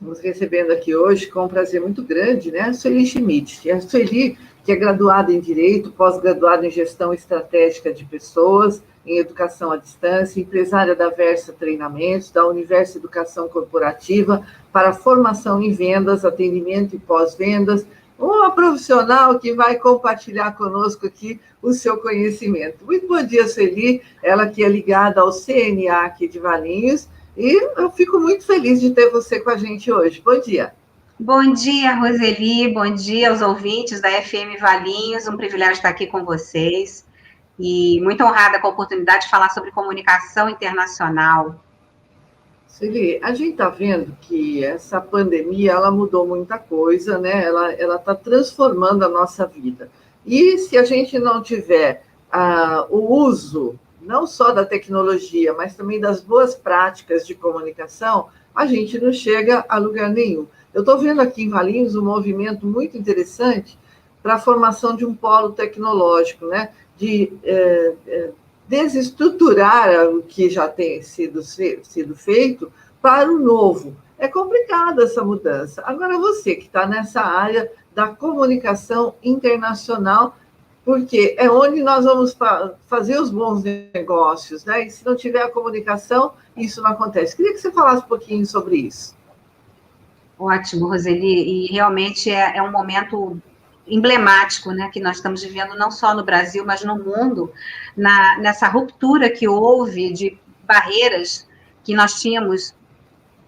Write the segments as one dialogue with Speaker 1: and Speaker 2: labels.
Speaker 1: Estamos recebendo aqui hoje, com um prazer muito grande, né, a Sueli Schmidt. A Sueli, que é graduada em Direito, pós-graduada em Gestão Estratégica de Pessoas, em Educação à Distância, empresária da Versa Treinamentos, da Universo Educação Corporativa, para formação em vendas, atendimento e pós-vendas, uma profissional que vai compartilhar conosco aqui o seu conhecimento. Muito bom dia, Sueli, ela que é ligada ao CNA aqui de Valinhos, e eu fico muito feliz de ter você com a gente hoje. Bom dia.
Speaker 2: Bom dia, Roseli. Bom dia aos ouvintes da FM Valinhos. Um privilégio estar aqui com vocês. E muito honrada com a oportunidade de falar sobre comunicação internacional.
Speaker 1: Sueli, a gente está vendo que essa pandemia ela mudou muita coisa, né? Ela está transformando a nossa vida. E se a gente não tiver o uso não só da tecnologia, mas também das boas práticas de comunicação, a gente não chega a lugar nenhum. Eu estou vendo aqui em Valinhos um movimento muito interessante para a formação de um polo tecnológico, né? De desestruturar o que já tem sido feito para o novo. É complicada essa mudança. Agora, você que está nessa área da comunicação internacional, porque é onde nós vamos fazer os bons negócios, né? E se não tiver a comunicação, isso não acontece. Queria que você falasse um pouquinho sobre isso.
Speaker 2: Ótimo, Roseli, e realmente é um momento emblemático, né, que nós estamos vivendo não só no Brasil, mas no mundo, nessa ruptura que houve de barreiras que nós tínhamos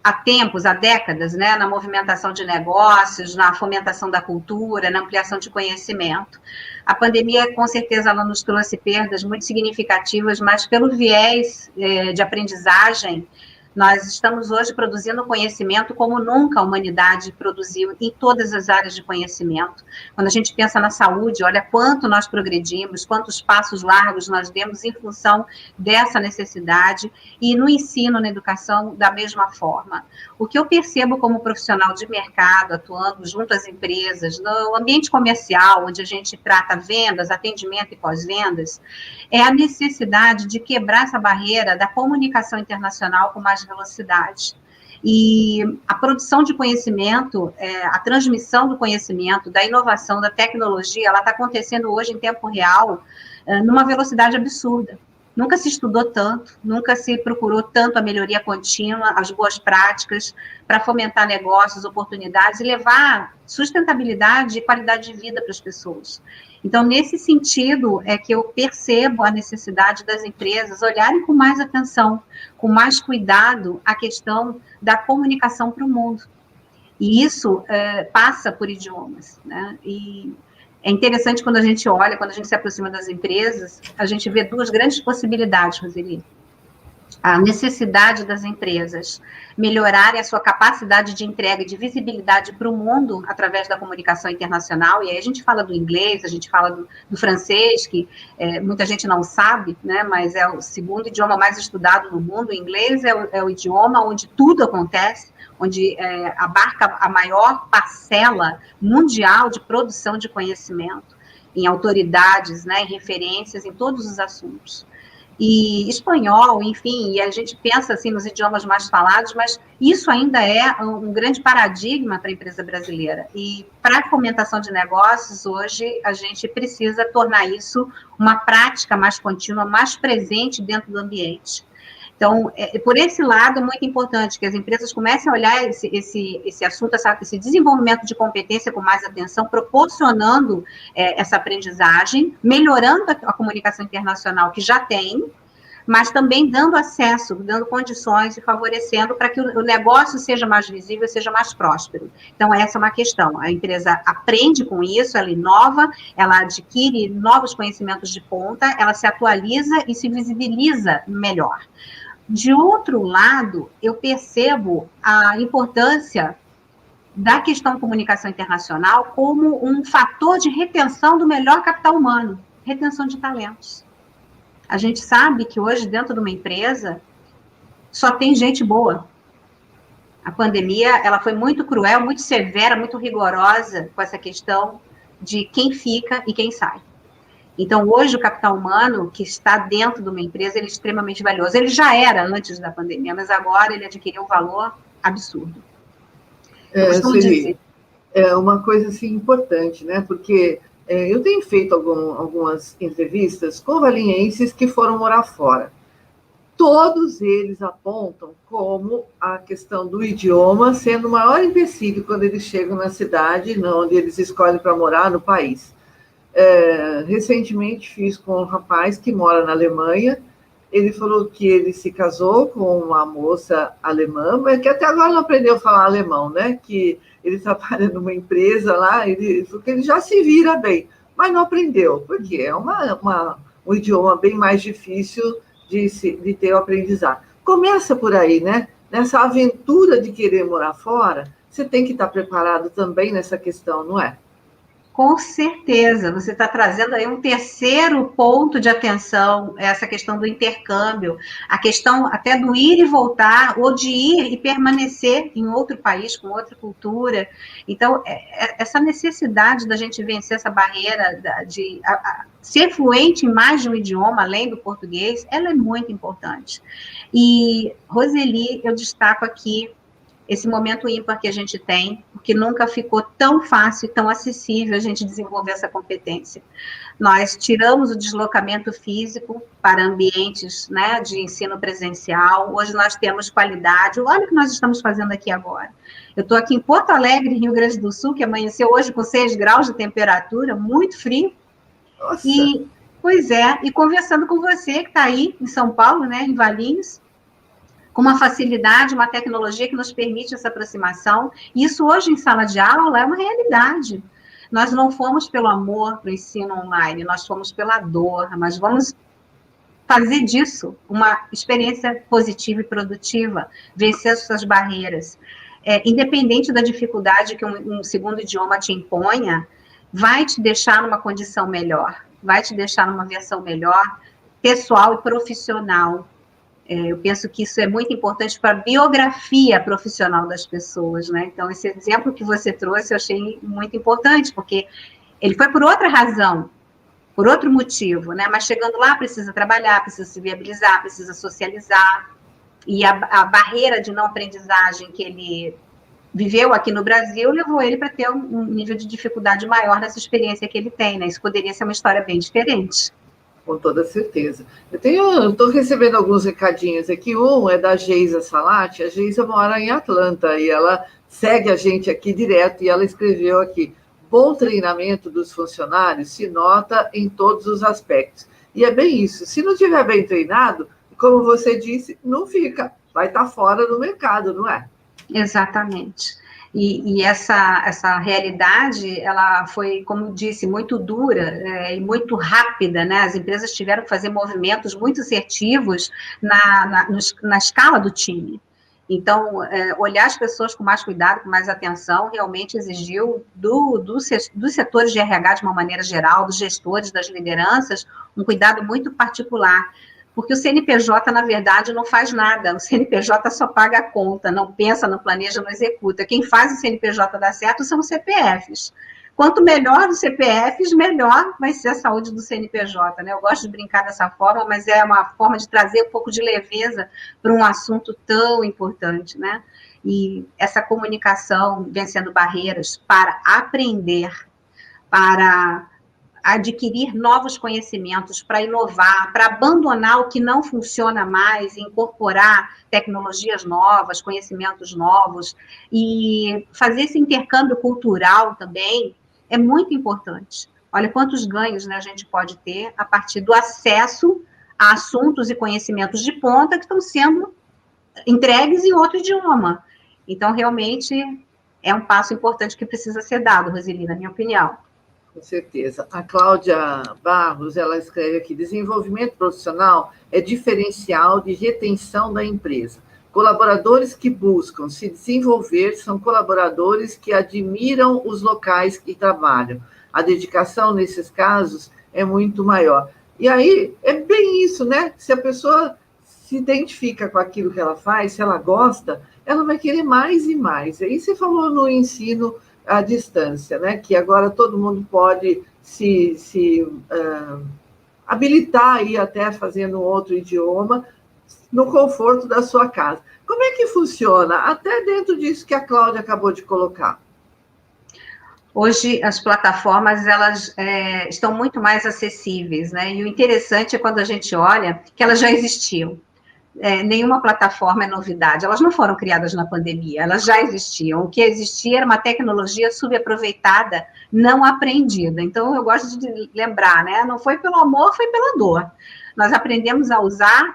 Speaker 2: há tempos, há décadas, né, na movimentação de negócios, na fomentação da cultura, na ampliação de conhecimento. A pandemia, com certeza, ela nos trouxe perdas muito significativas, mas pelo viés de aprendizagem, nós estamos hoje produzindo conhecimento como nunca a humanidade produziu em todas as áreas de conhecimento. Quando a gente pensa na saúde, olha quanto nós progredimos, quantos passos largos nós demos em função dessa necessidade, e no ensino, na educação, da mesma forma. O que eu percebo como profissional de mercado, atuando junto às empresas, no ambiente comercial, onde a gente trata vendas, atendimento e pós-vendas, é a necessidade de quebrar essa barreira da comunicação internacional com mais velocidade. E a produção de conhecimento, a transmissão do conhecimento, da inovação, da tecnologia, ela está acontecendo hoje em tempo real, numa velocidade absurda. Nunca se estudou tanto, nunca se procurou tanto a melhoria contínua, as boas práticas, para fomentar negócios, oportunidades e levar sustentabilidade e qualidade de vida para as pessoas. Então, nesse sentido, é que eu percebo a necessidade das empresas olharem com mais atenção, com mais cuidado, a questão da comunicação para o mundo. E isso passa por idiomas, né? E é interessante quando a gente olha, quando a gente se aproxima das empresas, a gente vê duas grandes possibilidades, Roseli. A necessidade das empresas melhorarem a sua capacidade de entrega e de visibilidade para o mundo através da comunicação internacional, e aí a gente fala do inglês, a gente fala do francês, que muita gente não sabe, né, mas é o segundo idioma mais estudado no mundo. O inglês é o idioma onde tudo acontece, onde abarca a maior parcela mundial de produção de conhecimento, em autoridades, né, em referências, em todos os assuntos. E espanhol, enfim, e a gente pensa assim nos idiomas mais falados, mas isso ainda é um grande paradigma para a empresa brasileira. E para a fomentação de negócios, hoje, a gente precisa tornar isso uma prática mais contínua, mais presente dentro do ambiente. Então, por esse lado, é muito importante que as empresas comecem a olhar esse assunto, esse desenvolvimento de competência com mais atenção, proporcionando essa aprendizagem, melhorando a comunicação internacional que já tem, mas também dando acesso, dando condições e favorecendo para que o negócio seja mais visível, seja mais próspero. Então, essa é uma questão. A empresa aprende com isso, ela inova, ela adquire novos conhecimentos de ponta, ela se atualiza e se visibiliza melhor. De outro lado, eu percebo a importância da questão comunicação internacional como um fator de retenção do melhor capital humano, retenção de talentos. A gente sabe que hoje, dentro de uma empresa, só tem gente boa. A pandemia, ela foi muito cruel, muito severa, muito rigorosa com essa questão de quem fica e quem sai. Então, hoje, o capital humano que está dentro de uma empresa, ele é extremamente valioso. Ele já era antes da pandemia, mas agora ele adquiriu um valor absurdo. Eu costumo dizer.
Speaker 1: É uma coisa assim, importante, né? Porque eu tenho feito algumas entrevistas com valienses que foram morar fora. Todos eles apontam como a questão do idioma sendo o maior empecilho quando eles chegam na cidade, onde eles escolhem para morar no país. Recentemente fiz com um rapaz que mora na Alemanha. Ele falou que ele se casou com uma moça alemã, mas que até agora não aprendeu a falar alemão, né? Que ele trabalha numa empresa lá, ele falou que ele já se vira bem, mas não aprendeu, porque é um idioma bem mais difícil de ter o aprendizado. Começa por aí, né? Nessa aventura de querer morar fora, você tem que estar preparado também nessa questão, não é?
Speaker 2: Com certeza, você está trazendo aí um terceiro ponto de atenção, essa questão do intercâmbio, a questão até do ir e voltar, ou de ir e permanecer em outro país, com outra cultura. Então, essa necessidade da gente vencer essa barreira de ser fluente em mais de um idioma, além do português, ela é muito importante. E, Roseli, eu destaco aqui esse momento ímpar que a gente tem, porque nunca ficou tão fácil e tão acessível a gente desenvolver essa competência. Nós tiramos o deslocamento físico para ambientes, né, de ensino presencial, hoje nós temos qualidade, olha o que nós estamos fazendo aqui agora. Eu estou aqui em Porto Alegre, Rio Grande do Sul, que amanheceu hoje com 6 graus de temperatura, muito frio.
Speaker 1: Nossa.
Speaker 2: Pois é, e conversando com você, que está aí em São Paulo, né, em Valinhos, com uma facilidade, uma tecnologia que nos permite essa aproximação. E isso hoje em sala de aula é uma realidade. Nós não fomos pelo amor para o ensino online, nós fomos pela dor, mas vamos fazer disso uma experiência positiva e produtiva, vencer suas barreiras. Independente da dificuldade que um segundo idioma te imponha, vai te deixar numa condição melhor, vai te deixar numa versão melhor, pessoal e profissional. Eu penso que isso é muito importante para a biografia profissional das pessoas, né? Então, esse exemplo que você trouxe eu achei muito importante, porque ele foi por outra razão, por outro motivo, né? Mas chegando lá, precisa trabalhar, precisa se viabilizar, precisa socializar, e a barreira de não aprendizagem que ele viveu aqui no Brasil levou ele para ter um nível de dificuldade maior nessa experiência que ele tem, né? Isso poderia ser uma história bem diferente.
Speaker 1: Com toda certeza. Eu estou recebendo alguns recadinhos aqui. Um é da Geisa Salati. A Geisa mora em Atlanta e ela segue a gente aqui direto e ela escreveu aqui: bom treinamento dos funcionários se nota em todos os aspectos. E é bem isso. Se não estiver bem treinado, como você disse, não fica. Vai estar fora do mercado, não é?
Speaker 2: Exatamente. E essa realidade, ela foi, como disse, muito dura e muito rápida, né? As empresas tiveram que fazer movimentos muito assertivos na escala do time. Então, olhar as pessoas com mais cuidado, com mais atenção, realmente exigiu dos setores de RH, de uma maneira geral, dos gestores, das lideranças, um cuidado muito particular. Porque o CNPJ, na verdade, não faz nada. O CNPJ só paga a conta, não pensa, não planeja, não executa. Quem faz o CNPJ dar certo são os CPFs. Quanto melhor os CPFs, melhor vai ser a saúde do CNPJ, né? Eu gosto de brincar dessa forma, mas é uma forma de trazer um pouco de leveza para um assunto tão importante, né? E essa comunicação vencendo barreiras para aprender, para adquirir novos conhecimentos, para inovar, para abandonar o que não funciona mais, incorporar tecnologias novas, conhecimentos novos, e fazer esse intercâmbio cultural também é muito importante. Olha quantos ganhos, né, a gente pode ter a partir do acesso a assuntos e conhecimentos de ponta que estão sendo entregues em outro idioma. Então, realmente, é um passo importante que precisa ser dado, Roseli, na minha opinião.
Speaker 1: Com certeza. A Cláudia Barros, ela escreve aqui: desenvolvimento profissional é diferencial de retenção da empresa. Colaboradores que buscam se desenvolver são colaboradores que admiram os locais que trabalham. A dedicação, nesses casos, é muito maior. E aí, é bem isso, né? Se a pessoa se identifica com aquilo que ela faz, se ela gosta, ela vai querer mais e mais. Aí você falou no ensino à distância, né? Que agora todo mundo pode se habilitar aí até fazendo outro idioma, no conforto da sua casa. Como é que funciona? Até dentro disso que a Cláudia acabou de colocar.
Speaker 2: Hoje, as plataformas, elas estão muito mais acessíveis, né? E o interessante é quando a gente olha que elas já existiam. Nenhuma plataforma é novidade, elas não foram criadas na pandemia, elas já existiam. O que existia era uma tecnologia subaproveitada, não aprendida. Então, eu gosto de lembrar, né? Não foi pelo amor, foi pela dor. Nós aprendemos a usar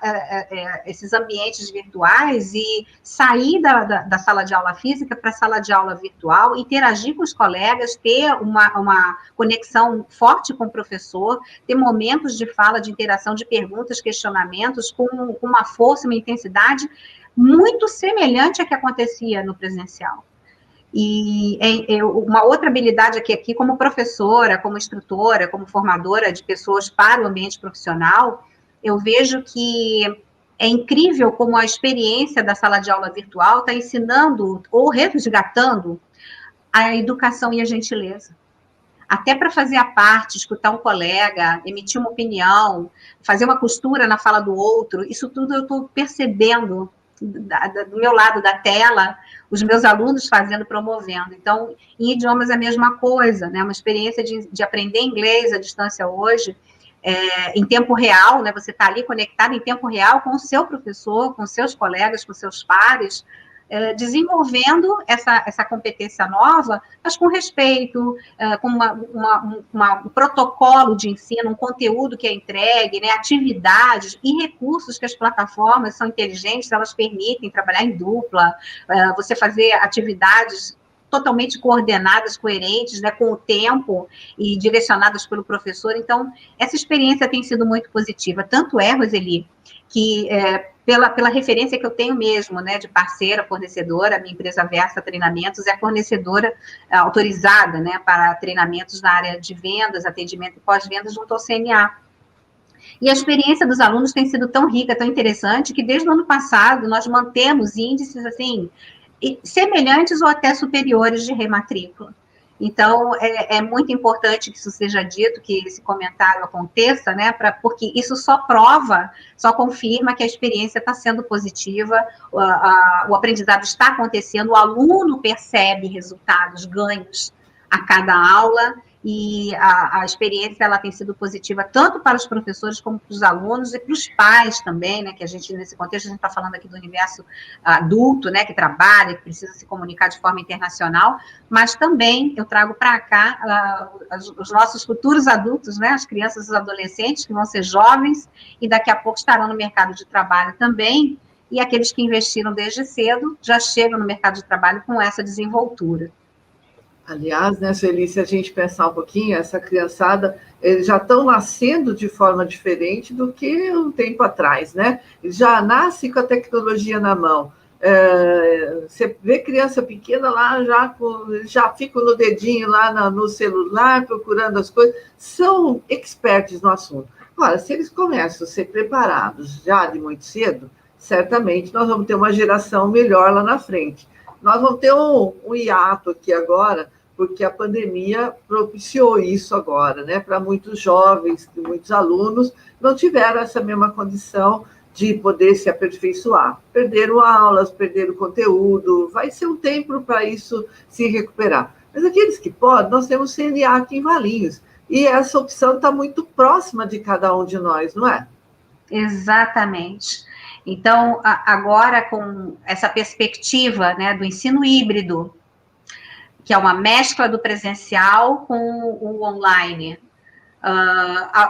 Speaker 2: esses ambientes virtuais e sair da sala de aula física para a sala de aula virtual, interagir com os colegas, ter uma conexão forte com o professor, ter momentos de fala, de interação, de perguntas, questionamentos, com uma força, uma intensidade muito semelhante à que acontecia no presencial. E uma outra habilidade aqui, como professora, como instrutora, como formadora de pessoas para o ambiente profissional, eu vejo que é incrível como a experiência da sala de aula virtual está ensinando ou resgatando a educação e a gentileza. Até para fazer a parte, escutar um colega, emitir uma opinião, fazer uma costura na fala do outro, isso tudo eu estou percebendo do meu lado da tela, os meus alunos fazendo, promovendo. Então, em idiomas é a mesma coisa, né? Uma experiência de aprender inglês à distância hoje, em tempo real, né? Você está ali conectado em tempo real com o seu professor, com seus colegas, com seus pares, desenvolvendo essa competência nova, mas com respeito, com um protocolo de ensino, um conteúdo que é entregue, né, atividades e recursos que as plataformas são inteligentes, elas permitem trabalhar em dupla, você fazer atividades totalmente coordenadas, coerentes, né, com o tempo e direcionadas pelo professor. Então, essa experiência tem sido muito positiva. Tanto é, Roseli, que pela referência que eu tenho mesmo, né, de parceira, fornecedora, a minha empresa Versa Treinamentos é fornecedora autorizada, né, para treinamentos na área de vendas, atendimento e pós-vendas junto ao CNA. E a experiência dos alunos tem sido tão rica, tão interessante, que desde o ano passado nós mantemos índices, assim, semelhantes ou até superiores de rematrícula. Então, é muito importante que isso seja dito, que esse comentário aconteça, né, porque isso só prova, só confirma que a experiência está sendo positiva, o aprendizado está acontecendo, o aluno percebe resultados, ganhos a cada aula, e a experiência ela tem sido positiva tanto para os professores como para os alunos e para os pais também, né, que a gente, nesse contexto, a gente está falando aqui do universo adulto, né, que trabalha, que precisa se comunicar de forma internacional, mas também eu trago para cá os nossos futuros adultos, né, as crianças e os adolescentes que vão ser jovens e daqui a pouco estarão no mercado de trabalho também, e aqueles que investiram desde cedo já chegam no mercado de trabalho com essa desenvoltura.
Speaker 1: Aliás, né, Sueli, se a gente pensar um pouquinho, essa criançada, eles já estão nascendo de forma diferente do que um tempo atrás, né? Eles já nascem com a tecnologia na mão. Você vê criança pequena lá, já ficam no dedinho lá no celular, procurando as coisas, são experts no assunto. Agora, se eles começam a ser preparados já de muito cedo, certamente nós vamos ter uma geração melhor lá na frente. Nós vamos ter um hiato aqui agora, porque a pandemia propiciou isso agora, né? Para muitos jovens, muitos alunos, não tiveram essa mesma condição de poder se aperfeiçoar. Perderam aulas, perderam conteúdo, vai ser um tempo para isso se recuperar. Mas aqueles que podem, nós temos CNA aqui em Valinhos, e essa opção está muito próxima de cada um de nós, não é?
Speaker 2: Exatamente. Então, agora com essa perspectiva, né, do ensino híbrido, que é uma mescla do presencial com o online,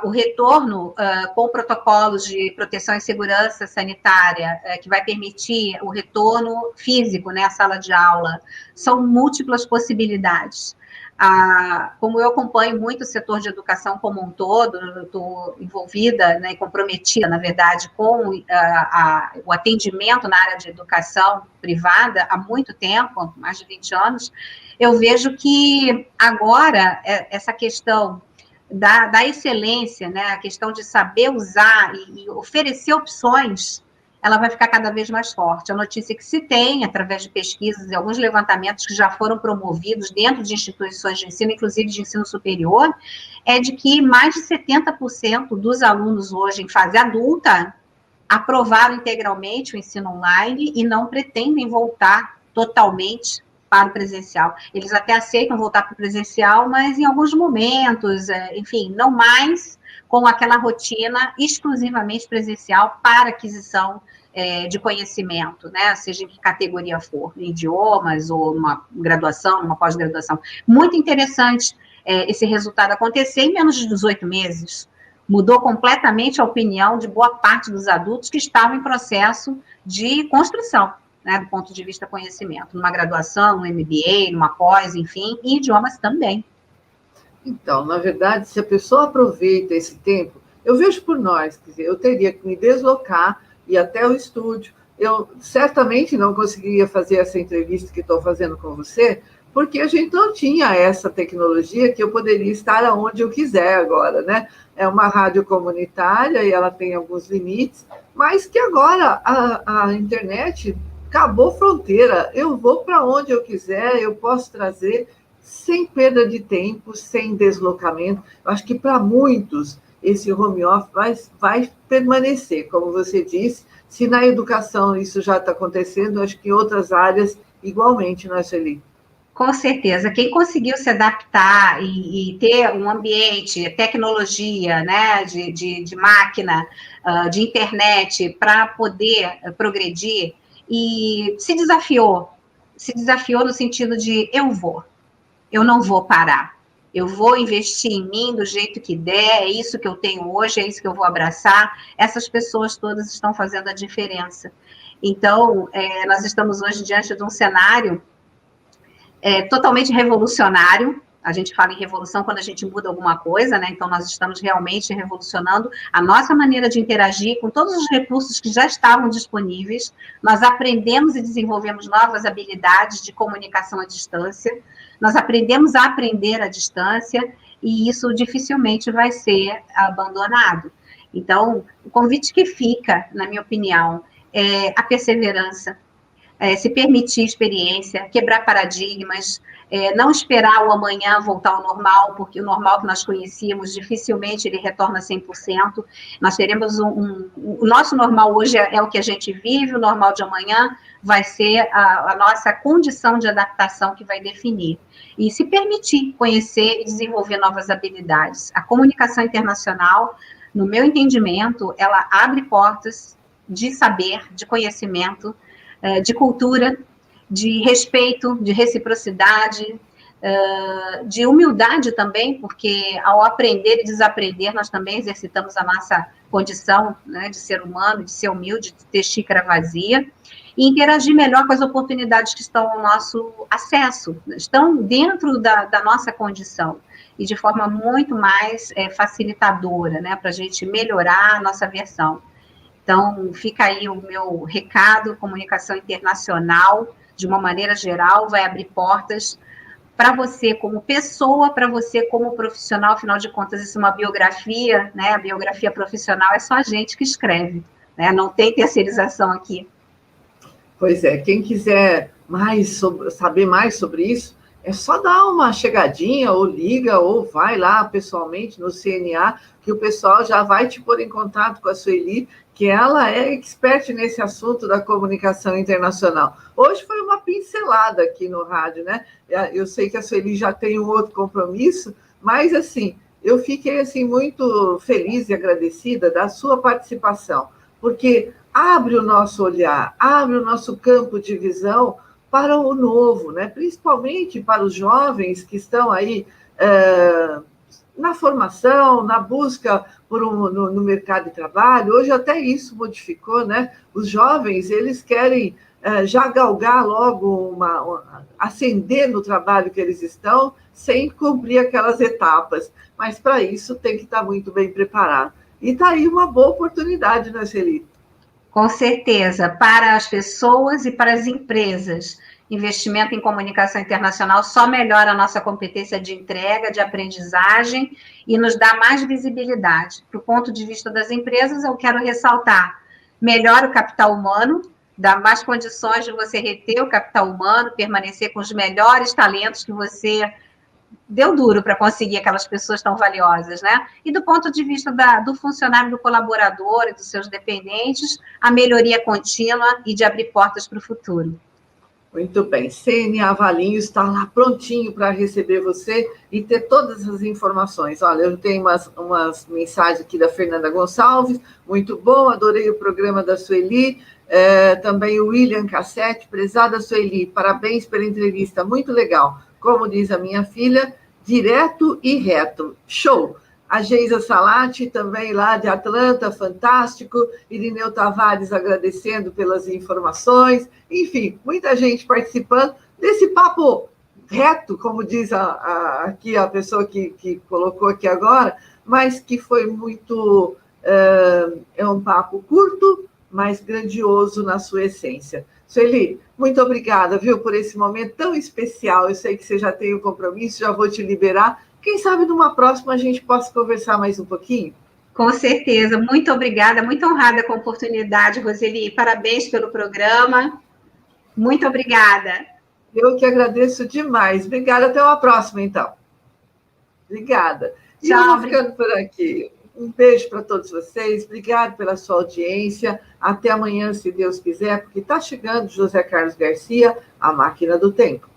Speaker 2: o retorno com protocolos de proteção e segurança sanitária, que vai permitir o retorno físico, né, à sala de aula, são múltiplas possibilidades. Como eu acompanho muito o setor de educação como um todo, eu estou envolvida, né, e comprometida, na verdade, com o atendimento na área de educação privada há muito tempo, mais de 20 anos, eu vejo que agora essa questão da excelência, né, a questão de saber usar e oferecer opções, ela vai ficar cada vez mais forte. A notícia que se tem, através de pesquisas e alguns levantamentos que já foram promovidos dentro de instituições de ensino, inclusive de ensino superior, é de que mais de 70% dos alunos hoje em fase adulta aprovaram integralmente o ensino online e não pretendem voltar totalmente para o presencial. Eles até aceitam voltar para o presencial, mas em alguns momentos, enfim, não mais com aquela rotina exclusivamente presencial para aquisição de conhecimento, né? Seja em que categoria for, em idiomas ou numa graduação, numa pós-graduação. Muito interessante esse resultado acontecer em menos de 18 meses. Mudou completamente a opinião de boa parte dos adultos que estavam em processo de construção, né, do ponto de vista conhecimento, numa graduação, no MBA, numa pós, enfim, e idiomas também.
Speaker 1: Então, na verdade, se a pessoa aproveita esse tempo, eu vejo por nós, quer dizer, eu teria que me deslocar, ir até o estúdio, eu certamente não conseguiria fazer essa entrevista que estou fazendo com você, porque a gente não tinha essa tecnologia que eu poderia estar aonde eu quiser agora, né? É uma rádio comunitária e ela tem alguns limites, mas que agora a internet acabou fronteira. Eu vou para onde eu quiser, eu posso trazer sem perda de tempo, sem deslocamento. Eu acho que para muitos esse home office vai permanecer, como você disse. Se na educação isso já está acontecendo, acho que em outras áreas igualmente, não é, Sueli?
Speaker 2: Com certeza. Quem conseguiu se adaptar e ter um ambiente, tecnologia, né, de máquina, de internet, para poder progredir, e se desafiou no sentido de eu não vou parar, eu vou investir em mim do jeito que der, é isso que eu tenho hoje, é isso que eu vou abraçar. Essas pessoas todas estão fazendo a diferença. Então, nós estamos hoje diante de um cenário totalmente revolucionário. A gente fala em revolução quando a gente muda alguma coisa, né? Então, nós estamos realmente revolucionando a nossa maneira de interagir com todos os recursos que já estavam disponíveis. Nós aprendemos e desenvolvemos novas habilidades de comunicação à distância. Nós aprendemos a aprender à distância e isso dificilmente vai ser abandonado. Então, o convite que fica, na minha opinião, é a perseverança, se permitir experiência, quebrar paradigmas, não esperar o amanhã voltar ao normal, porque o normal que nós conhecíamos, dificilmente ele retorna 100%. Nós teremos o nosso normal hoje é o que a gente vive, o normal de amanhã vai ser a nossa condição de adaptação que vai definir. E se permitir conhecer e desenvolver novas habilidades. A comunicação internacional, no meu entendimento, ela abre portas de saber, de conhecimento, de cultura, de respeito, de reciprocidade, de humildade também, porque ao aprender e desaprender, nós também exercitamos a nossa condição, né, de ser humano, de ser humilde, de ter xícara vazia, e interagir melhor com as oportunidades que estão ao nosso acesso, estão dentro da nossa condição, e de forma muito mais facilitadora, né, para a gente melhorar a nossa versão. Então, fica aí o meu recado: comunicação internacional, de uma maneira geral, vai abrir portas para você como pessoa, para você como profissional. Afinal de contas, isso é uma biografia, né? A biografia profissional é só a gente que escreve, né? Não tem terceirização aqui.
Speaker 1: Pois é, quem quiser saber mais sobre isso, é só dar uma chegadinha, ou liga, ou vai lá pessoalmente no CNA, que o pessoal já vai te pôr em contato com a Sueli, que ela é expert nesse assunto da comunicação internacional. Hoje foi uma pincelada aqui no rádio, né? Eu sei que a Sueli já tem um outro compromisso, mas, assim, eu fiquei assim, muito feliz e agradecida da sua participação, porque abre o nosso olhar, abre o nosso campo de visão para o novo, né? Principalmente para os jovens que estão aí na formação, na busca no mercado de trabalho. Hoje até isso modificou, né? Os jovens, eles querem já galgar logo, ascender no trabalho que eles estão, sem cumprir aquelas etapas. Mas para isso tem que estar muito bem preparado. E está aí uma boa oportunidade, né, Sueli?
Speaker 2: Com certeza, para as pessoas e para as empresas. Investimento em comunicação internacional só melhora a nossa competência de entrega, de aprendizagem e nos dá mais visibilidade. Do ponto de vista das empresas, eu quero ressaltar: melhora o capital humano, dá mais condições de você reter o capital humano, permanecer com os melhores talentos que você deu duro para conseguir aquelas pessoas tão valiosas, né? E do ponto de vista do funcionário, do colaborador e dos seus dependentes, a melhoria contínua e de abrir portas para o futuro.
Speaker 1: Muito bem. CNA Valinho está lá prontinho para receber você e ter todas as informações. Olha, eu tenho umas mensagens aqui da Fernanda Gonçalves, muito bom, adorei o programa da Sueli. Também o William Cassete, prezada Sueli, parabéns pela entrevista, muito legal. Como diz a minha filha, direto e reto. Show! A Geisa Salati, também lá de Atlanta, fantástico. Irineu Tavares agradecendo pelas informações. Enfim, muita gente participando desse papo reto, como diz aqui a pessoa que colocou aqui agora, mas que foi muito... é um papo curto, mas grandioso na sua essência. Sueli, muito obrigada, viu, por esse momento tão especial. Eu sei que você já tem um compromisso, já vou te liberar. Quem sabe numa próxima a gente possa conversar mais um pouquinho?
Speaker 2: Com certeza. Muito obrigada, muito honrada com a oportunidade, Roseli. Parabéns pelo programa. Muito obrigada.
Speaker 1: Eu que agradeço demais. Obrigada. Até uma próxima, então. Obrigada. E eu vou ficando por aqui. Um beijo para todos vocês. Obrigado pela sua audiência. Até amanhã, se Deus quiser, porque está chegando José Carlos Garcia, a Máquina do Tempo.